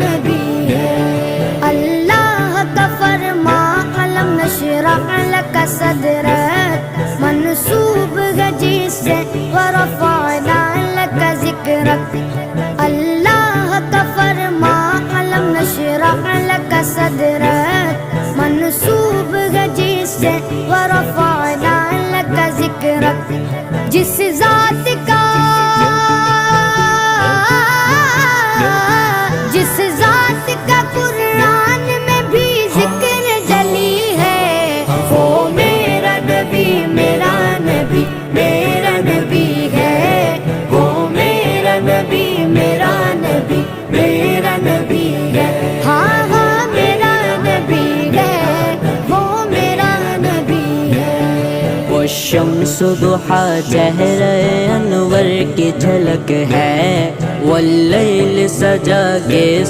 نبی ہے۔ اللہ کا فرما علم نشرح لک صدرک، منسوب ہے جس سے ورفعنا لک ذکرک۔ اللہ کا فرما علم نشرح لک صدرک، منسوب ہے جس سے ورفعنا لک ذکرک۔ جس ذات کا قرآن میں بھی ذکر جلی ہے، وہ میرا نبی میرا نبی میرا نبی ہے، وہ میرا نبی میرا نبی میرا نبی ہے۔ ہاں ہاں میرا نبی ہے، وہ میرا نبی ہے۔ وہ شمس ضحا چہرہ انور کی جھلک ہے، واللیل سجا کے